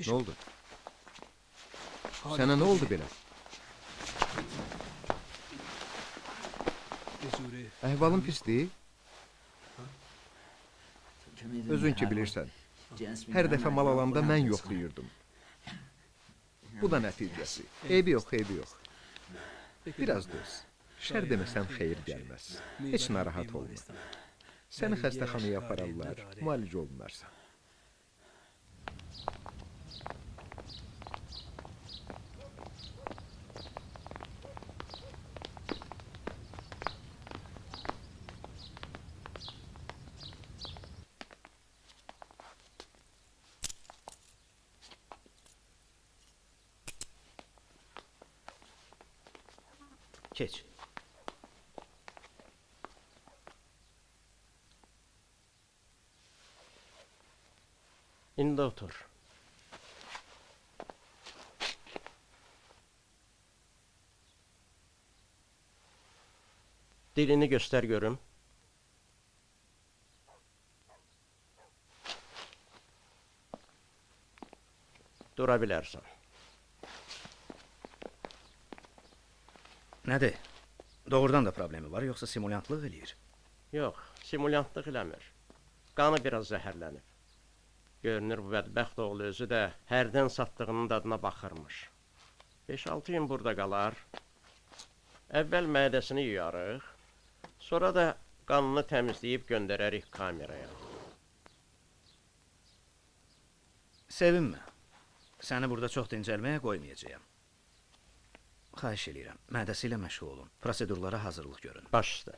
Ne oldu? Hadi Sana ne hadi. oldu belə? Cesure. Əhvalın pisdir? Özün ki bilirsən. Hər dəfə mal alanda mən yoxlayırdım. Bu da nəticəsi. Eybi yox, eybi yox. Biraz döz. Şər deməsəm xeyir gəlməz. Heç narahat olma. Səni xəstəxanaya apararlar, müalicə olunarsan. Keç. İndi otur. Dilini göster görüm. Dura bilərsən. Nədir? Doğrudan da problemi var, yoxsa simulantlıq eləyir? Yox, simulantlıq eləmir. Qanı biraz zəhərlənib. Görünür bu bədbəxt oğlu özü də hərdən satdığının dadına baxırmış. 5-6 gün burada qalar. Əvvəl mədəsini yuyarıq. Sonra da qanını təmizləyib göndərərik kameraya. Sevinmə. Səni burada çox dincəlməyə qoymayacağam. Xahiş eləyirəm, mədəsi ilə məşğul olun. Prosedurlara hazırlıq görün. Baş üstə.